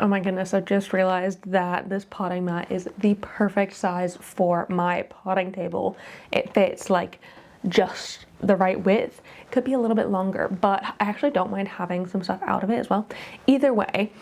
Oh my goodness, I just realized that this potting mat is the perfect size for my potting table. It fits like just the right width. It could be a little bit longer, but I actually don't mind having some stuff out of it as well. Either way,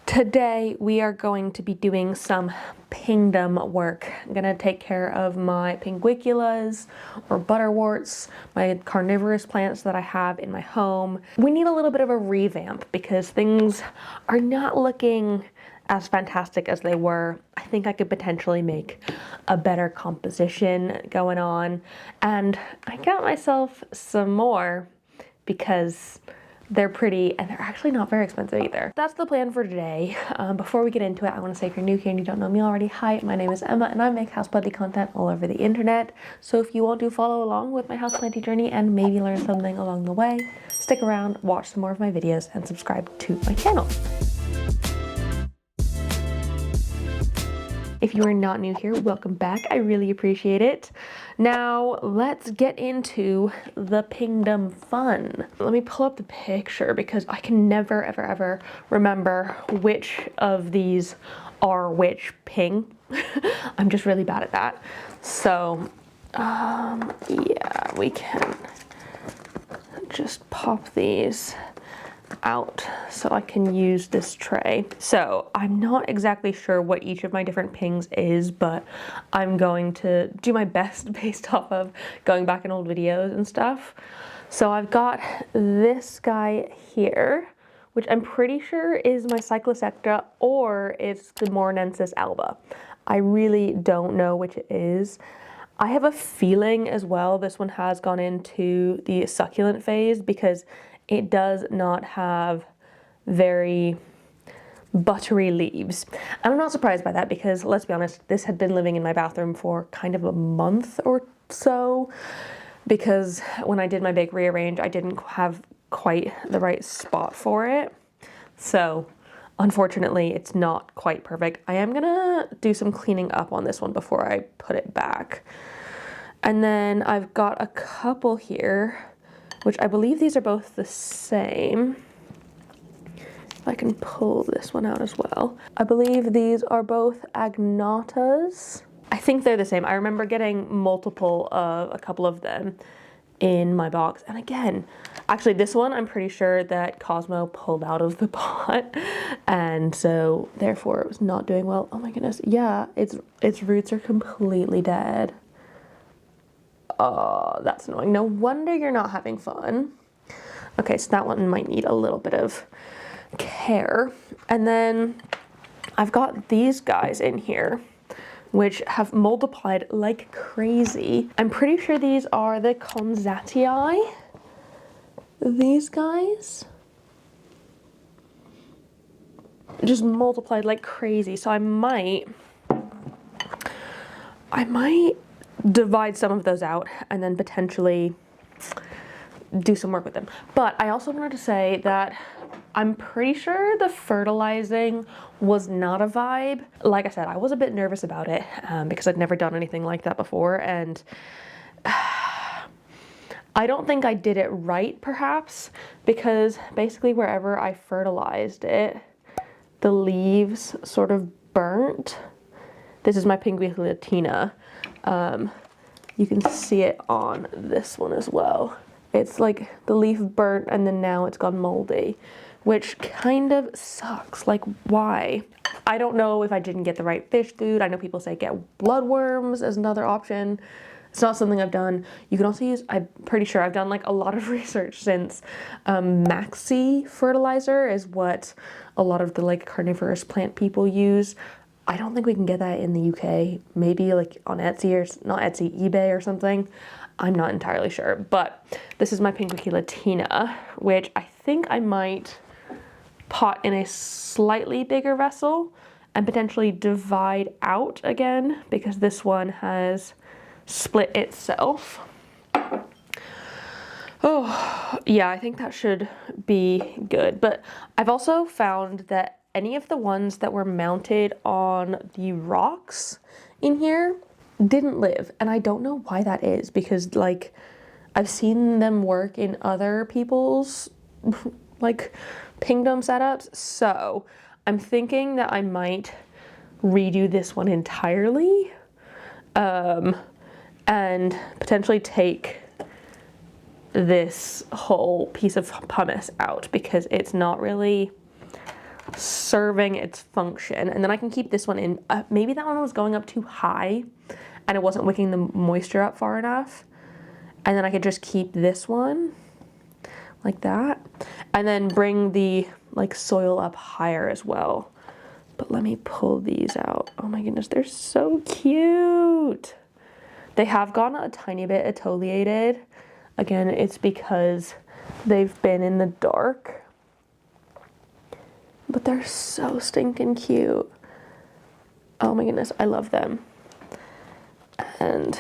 today we are going to be doing some Pingdom work. I'm gonna take care of my Pinguiculas or butterworts, my carnivorous plants that I have in my home. We need a little bit of a revamp because things are not looking as fantastic as they were. I think I could potentially make a better composition going on, and I got myself some more because they're pretty and they're actually not very expensive either. That's the plan for today. Before we get into it, I want to say if you're new here and you don't know me already, hi, my name is Emma and I make houseplanting content all over the internet. So if you want to follow along with my houseplanting journey and maybe learn something along the way, stick around, watch some more of my videos and subscribe to my channel. If you are not new here, welcome back. I really appreciate it. Now, let's get into the Pingdom fun. Let me pull up the picture because I can never, ever, ever remember which of these are which ping. I'm just really bad at that. So, yeah, we can just pop these out so I can use this tray. So I'm not exactly sure what each of my different pings is, but I'm going to do my best based off of going back in old videos and stuff. So I've got this guy here, which I'm pretty sure is my Cyclosecta or it's the Morinensis alba. I really don't know which it is. I have a feeling as well this one has gone into the succulent phase because it does not have very buttery leaves. And I'm not surprised by that because, let's be honest, this had been living in my bathroom for kind of a month or so because when I did my big rearrange, I didn't have quite the right spot for it. So unfortunately, it's not quite perfect. I am gonna do some cleaning up on this one before I put it back. And then I've got a couple here, which I believe these are both the same. If I can pull this one out as well. I believe these are both agnatas. I think they're the same. I remember getting multiple of a couple of them in my box. And again, actually this one I'm pretty sure that Cosmo pulled out of the pot. And so therefore it was not doing well. Oh my goodness. Yeah, its roots are completely dead. Oh, that's annoying. No wonder you're not having fun. Okay, so that one might need a little bit of care. And then I've got these guys in here, which have multiplied like crazy. I'm pretty sure these are the Conzatii. These guys just multiplied like crazy. So I might divide some of those out and then potentially do some work with them. But I also wanted to say that I'm pretty sure the fertilizing was not a vibe. Like I said, I was a bit nervous about it because I'd never done anything like that before, and I don't think I did it right perhaps because basically wherever I fertilized it, the leaves sort of burnt. This is my Pinguicula. You can see it on this one as well. It's like the leaf burnt and then now it's gone moldy, which kind of sucks. Like, why? I don't know if I didn't get the right fish food. I know people say get bloodworms as another option. It's not something I've done. You can also use, I'm pretty sure I've done like a lot of research since maxi fertilizer is what a lot of the like carnivorous plant people use. I don't think we can get that in the UK. Maybe like on Etsy or not Etsy, eBay or something. I'm not entirely sure, but this is my Pinguicula, which I think I might pot in a slightly bigger vessel and potentially divide out again because this one has split itself. Oh, yeah, I think that should be good. But I've also found that any of the ones that were mounted on the rocks in here didn't live. And I don't know why that is because like I've seen them work in other people's like Pingdom setups. So I'm thinking that I might redo this one entirely, and potentially take this whole piece of pumice out because it's not really serving its function. And then I can keep this one in. Maybe that one was going up too high and it wasn't wicking the moisture up far enough. And then I could just keep this one like that and then bring the like soil up higher as well. But let me pull these out. Oh my goodness, they're so cute. They have gotten a tiny bit exfoliated. Again, it's because they've been in the dark. But they're so stinking cute. Oh my goodness, I love them. And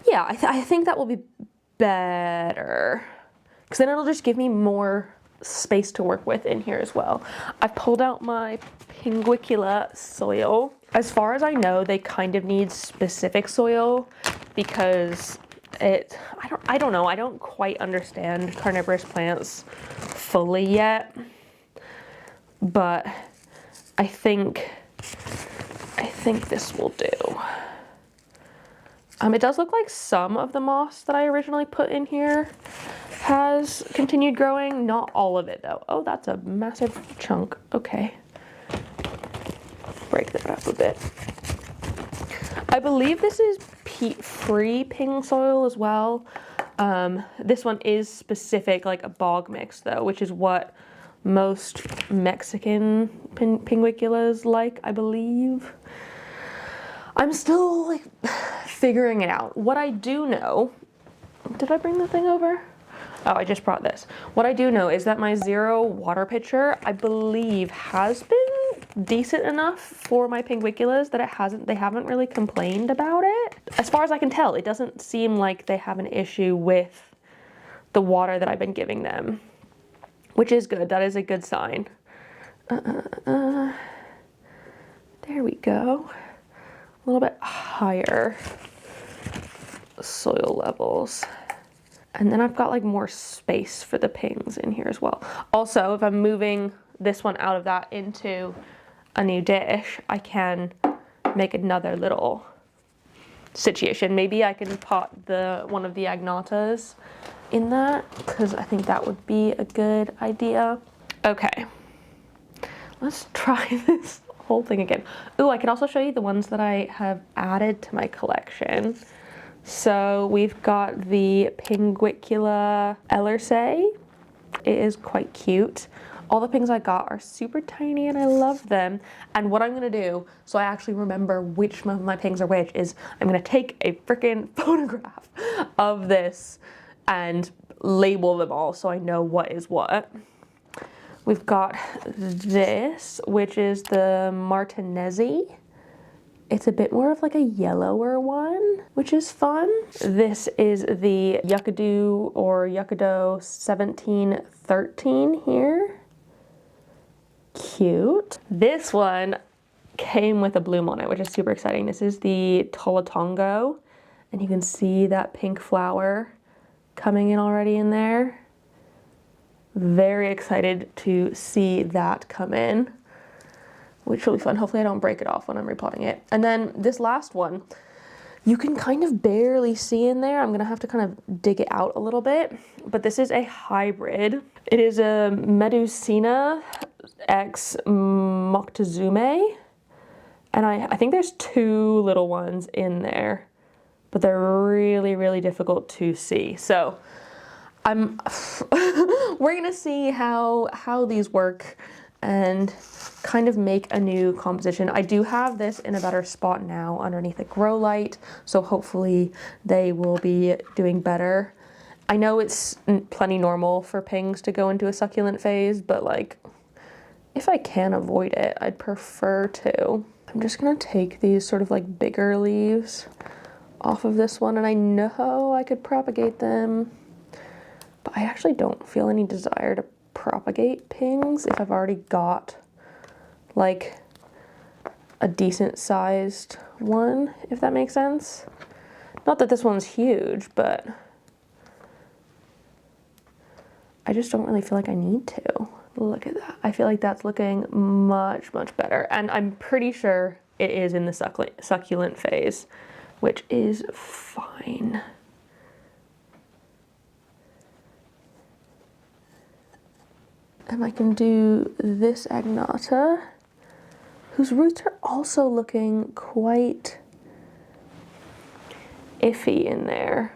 yeah, I think that will be better. Because then it'll just give me more space to work with in here as well. I've pulled out my Pinguicula soil. As far as I know, they kind of need specific soil because I don't know, I don't quite understand carnivorous plants fully yet, but I think this will do. It does look like some of the moss that I originally put in here has continued growing. Not all of it though. Oh, that's a massive chunk. Okay. Break that up a bit. I believe this is peat-free ping soil as well. This one is specific, like a bog mix though, which is what most Mexican pinguiculas like, I believe. I'm still like figuring it out. What I do know, did I bring the thing over? Oh, I just brought this. What I do know is that my 0 water pitcher, I believe, has been decent enough for my pinguiculas that they haven't really complained about it. As far as I can tell, it doesn't seem like they have an issue with the water that I've been giving them, which is good. That is a good sign. There we go. A little bit higher soil levels. And then I've got like more space for the pings in here as well. Also, if I'm moving this one out of that into a new dish, I can make another little situation. Maybe I can pot one of the agnatas in that, because I think that would be a good idea. Okay, let's try this whole thing again. Ooh, I can also show you the ones that I have added to my collection. So we've got the Pinguicula Ellersay. It is quite cute. All the pings I got are super tiny and I love them. And what I'm gonna do, so I actually remember which of my pings are which, is I'm gonna take a freaking photograph of this and label them all so I know what is what. We've got this, which is the Martinezzi. It's a bit more of like a yellower one, which is fun. This is the Yucado or Yucado 1713 here. Cute. This one came with a bloom on it, which is super exciting. This is the Tolatongo, and you can see that pink flower coming in already in there. Very excited to see that come in, which will be fun. Hopefully I don't break it off when I'm repotting it. And then this last one, you can kind of barely see in there. I'm gonna have to kind of dig it out a little bit, but this is a hybrid. It is a Medusina X Moctezuma, and I think there's 2 little ones in there, but they're really, really difficult to see. So we're gonna see how these work and kind of make a new composition. I do have this in a better spot now underneath a grow light, so hopefully they will be doing better. I know it's plenty normal for pings to go into a succulent phase, but like, if I can avoid it, I'd prefer to. I'm just gonna take these sort of like bigger leaves off of this one, and I know I could propagate them, but I actually don't feel any desire to propagate pings if I've already got like a decent sized one, if that makes sense. Not that this one's huge, but I just don't really feel like I need to. Look at that. I feel like that's looking much, much better. And I'm pretty sure it is in the succulent phase, which is fine. And I can do this agnata, whose roots are also looking quite iffy in there.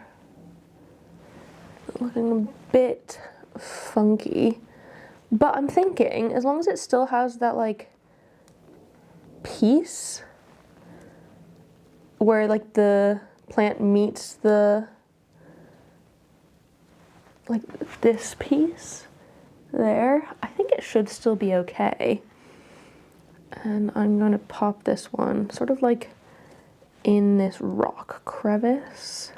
Looking a bit funky. But I'm thinking, as long as it still has that like piece where like the plant meets the, like this piece there, I think it should still be okay. And I'm gonna pop this one sort of like in this rock crevice.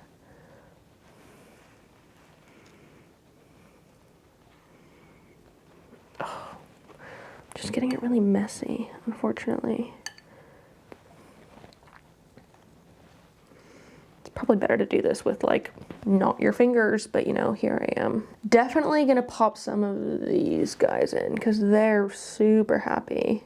Oh, just getting it really messy, unfortunately. It's probably better to do this with like not your fingers, but you know, here I am. Definitely gonna pop some of these guys in because they're super happy.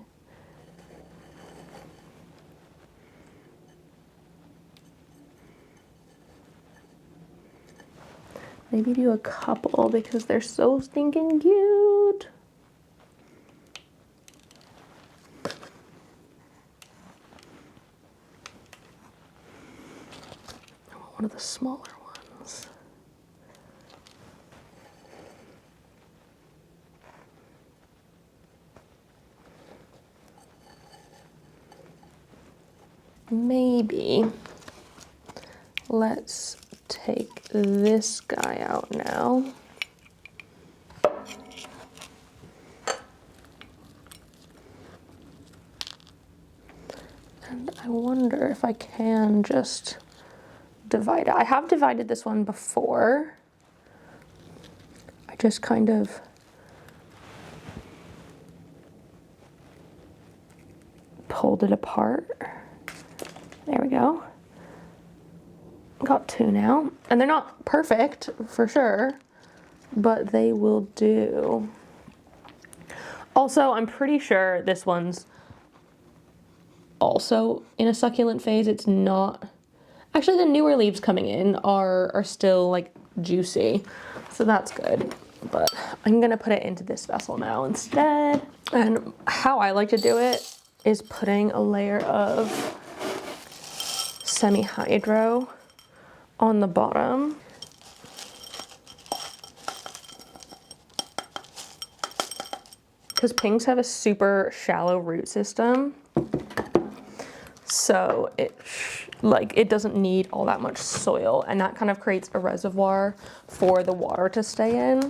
Maybe do a couple because they're so stinking cute. I want one of the smaller ones. Maybe let's take this guy out now. And I wonder if I can just divide it. I have divided this one before. I just kind of pulled it apart. There we go. Got two now. And they're not perfect, for sure, but they will do. Also, I'm pretty sure this one's also in a succulent phase. It's not. Actually, the newer leaves coming in are still like juicy, so that's good. But I'm gonna put it into this vessel now instead. And how I like to do it is putting a layer of semi-hydro on the bottom. Because pinks have a super shallow root system, so it doesn't need all that much soil, and that kind of creates a reservoir for the water to stay in.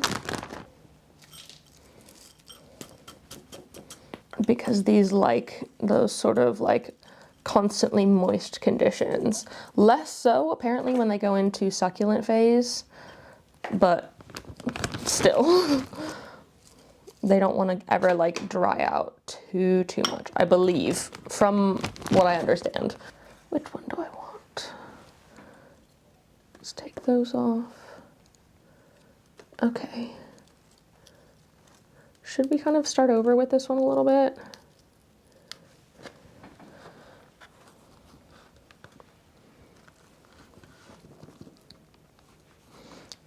Because these like those sort of like constantly moist conditions. Less so apparently when they go into succulent phase, but still. They don't want to ever like dry out too much, I believe, from what I understand. Which one do I want? Let's take those off. Okay. Should we kind of start over with this one a little bit?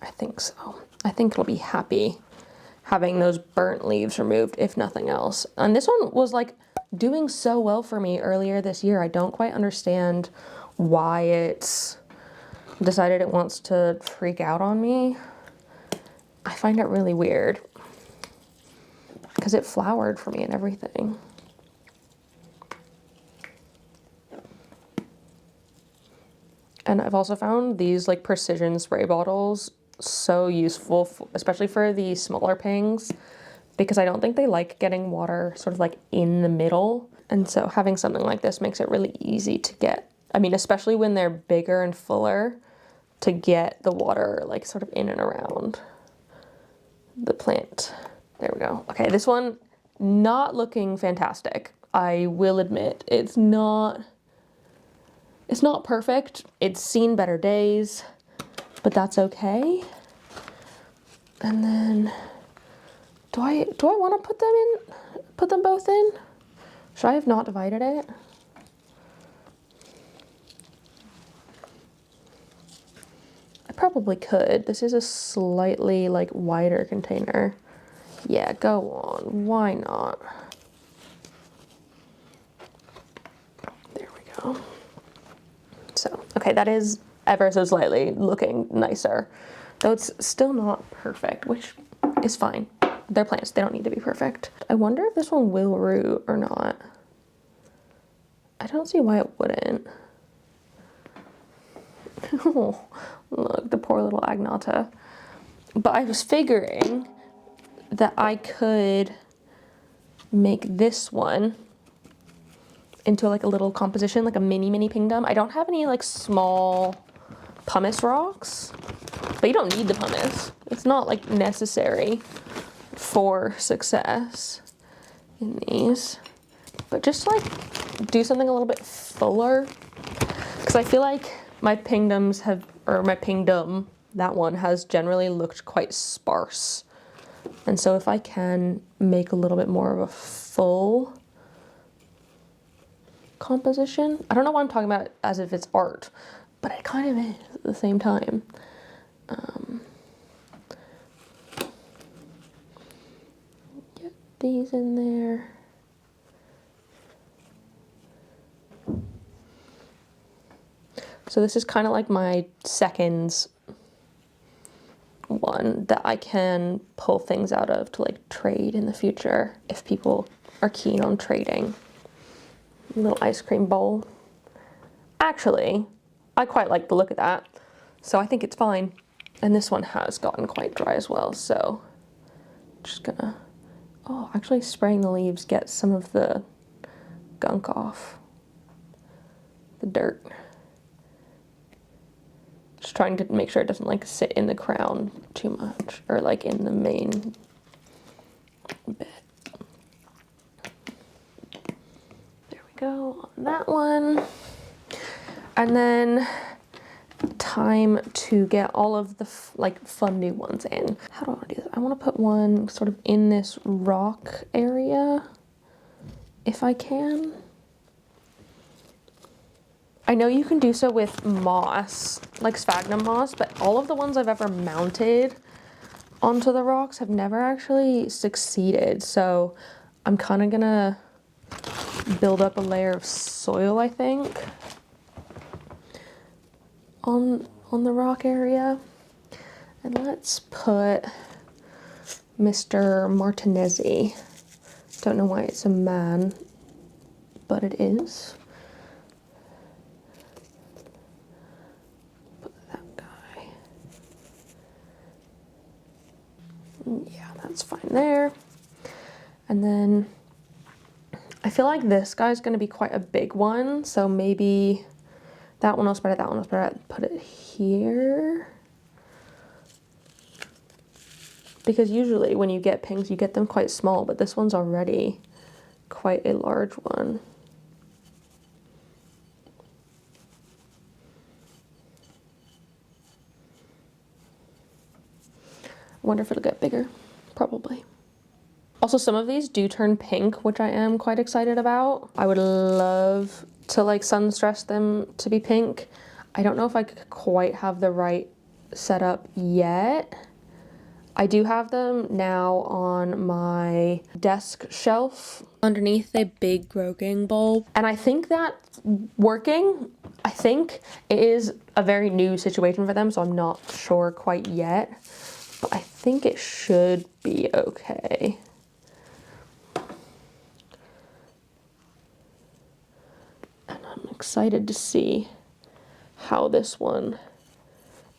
I think so. I think it'll be happy having those burnt leaves removed, if nothing else. And this one was like doing so well for me earlier this year. I don't quite understand why it's decided it wants to freak out on me. I find it really weird because it flowered for me and everything. And I've also found these like precision spray bottles so useful, especially for the smaller pings, because I don't think they like getting water sort of like in the middle. And so having something like this makes it really easy to get, I mean, especially when they're bigger and fuller, to get the water like sort of in and around the plant. There we go. Okay, this one not looking fantastic. I will admit it's not perfect. It's seen better days, but that's okay. And then Do I want to put them both in? Should I have not divided it? I probably could. This is a slightly like wider container. Yeah, go on. Why not? There we go. So, okay, that is ever so slightly looking nicer. Though it's still not perfect, which is fine. They're plants, they don't need to be perfect. I wonder if this one will root or not. I don't see why it wouldn't. Oh, look, the poor little agnata. But I was figuring that I could make this one into like a little composition, like a mini Pingdom. I don't have any like small pumice rocks, but you don't need the pumice. It's not like necessary for success in these, but just like do something a little bit fuller, because I feel like my Pingdoms have, or my Pingdom, that one has generally looked quite sparse. And so if I can make a little bit more of a full composition, I don't know why I'm talking about it as if it's art, but it kind of is at the same time. Get these in there. So this is kind of like my second one that I can pull things out of to like trade in the future if people are keen on trading. A little ice cream bowl. Actually, I quite like the look of that, so I think it's fine. And this one has gotten quite dry as well, so just gonna, oh, actually spraying the leaves gets some of the gunk off, the dirt. Just trying to make sure it doesn't like sit in the crown too much, or like in the main bit. There we go on that one. And then time to get all of the like fun new ones in. How do I want to do this? I want to put one sort of in this rock area, if I can. I know you can do so with moss, like sphagnum moss, but all of the ones I've ever mounted onto the rocks have never actually succeeded. So I'm kind of gonna build up a layer of soil, I think, on the rock area. And let's put Mr. Martinezzi. Don't know why it's a man, but it is. Yeah, that's fine there. And then I feel like this guy's gonna be quite a big one, so maybe that one will spread it, that one will spread it, put it here. Because usually when you get pings, you get them quite small, but this one's already quite a large one. I wonder if it'll get bigger. Probably. Also, some of these do turn pink, which I am quite excited about. I would love to like sun stress them to be pink. I don't know if I could quite have the right setup yet. I do have them now on my desk shelf underneath a big growing bulb, and I think that's working. I think it is a very new situation for them, so I'm not sure quite yet, but I think it should be okay. And I'm excited to see how this one,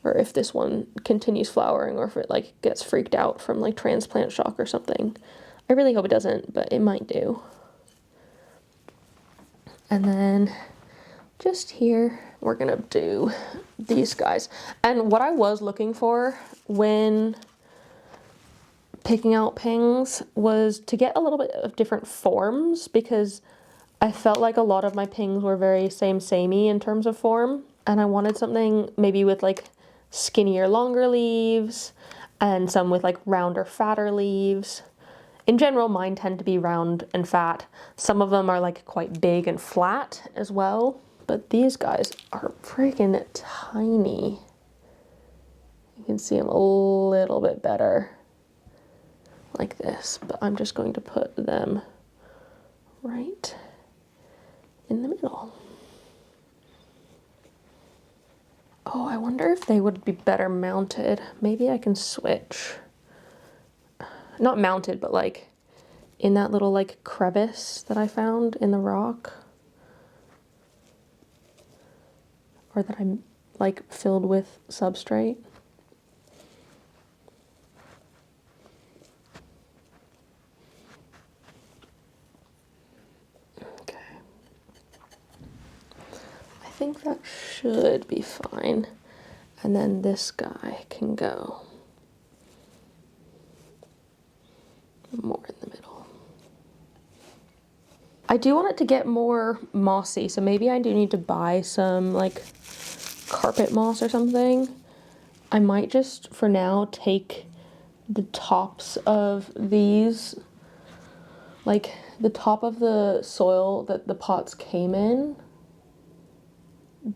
or if this one continues flowering, or if it like gets freaked out from like transplant shock or something. I really hope it doesn't, but it might do. And then just here, we're gonna do these guys. And what I was looking for when picking out pings was to get a little bit of different forms, because I felt like a lot of my pings were very samey in terms of form. And I wanted something maybe with like skinnier, longer leaves, and some with like rounder, fatter leaves. In general, mine tend to be round and fat. Some of them are like quite big and flat as well, but these guys are freaking tiny. You can see them a little bit better like this, but I'm just going to put them right in the middle. Oh, I wonder if they would be better mounted. Maybe I can switch. Not mounted, but like in that little like crevice that I found in the rock. Or that I'm like filled with substrate. Okay. I think that should be fine. And then this guy can go more in the middle. I do want it to get more mossy, so maybe I do need to buy some like carpet moss or something. I might just for now take the tops of these, like the top of the soil that the pots came in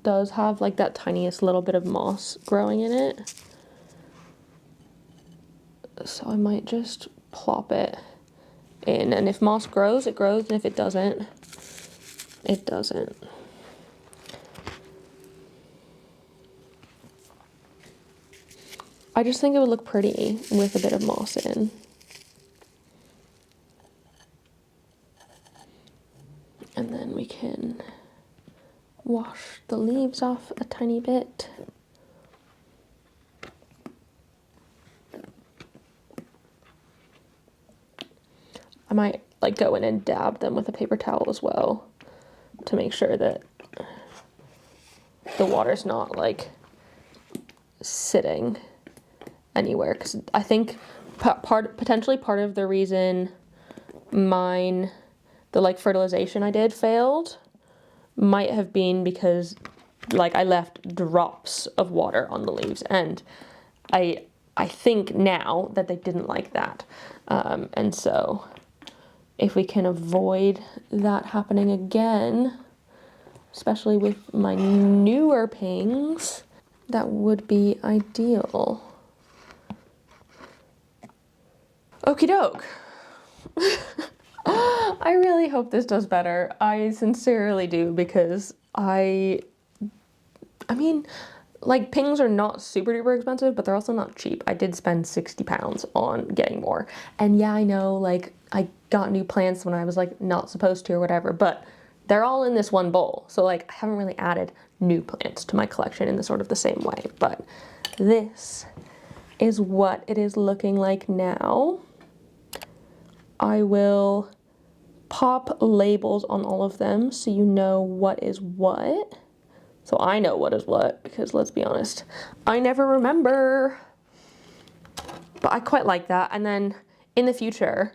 does have like that tiniest little bit of moss growing in it. So I might just plop it in, and if moss grows, it grows, and if it doesn't, it doesn't. I just think it would look pretty with a bit of moss in. And then we can wash the leaves off a tiny bit. I might like go in and dab them with a paper towel as well to make sure that the water's not like sitting anywhere, because I think potentially part of the reason the like fertilization I did failed might have been because like I left drops of water on the leaves, and I think now that they didn't like that, and so if we can avoid that happening again, especially with my newer pings, that would be ideal. Okie doke. I really hope this does better. I sincerely do, because I mean, like, pings are not super duper expensive, but they're also not cheap. I did spend 60 pounds on getting more. And yeah, I know, like, I got new plants when I was, like, not supposed to or whatever, but they're all in this one bowl. So, like, I haven't really added new plants to my collection in the sort of the same way. But this is what it is looking like now. I will pop labels on all of them so you know what is what. So I know what is what, because let's be honest, I never remember. But I quite like that. And then in the future,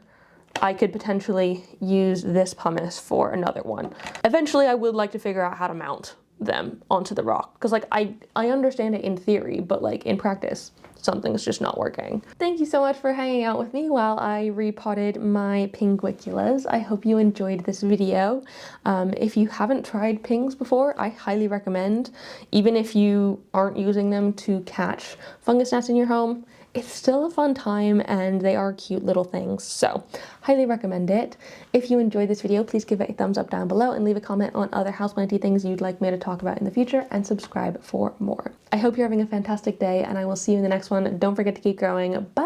I could potentially use this pumice for another one. Eventually, I would like to figure out how to mount them onto the rock, because like I understand it in theory, but like in practice, something's just not working. Thank you so much for hanging out with me while I repotted my Pinguiculas. I hope you enjoyed this video. If you haven't tried pings before, I highly recommend. Even if you aren't using them to catch fungus gnats in your home, it's still a fun time, and they are cute little things, so highly recommend it. If you enjoyed this video, please give it a thumbs up down below and leave a comment on other houseplanty things you'd like me to talk about in the future, and subscribe for more. I hope you're having a fantastic day, and I will see you in the next one. Don't forget to keep growing. Bye!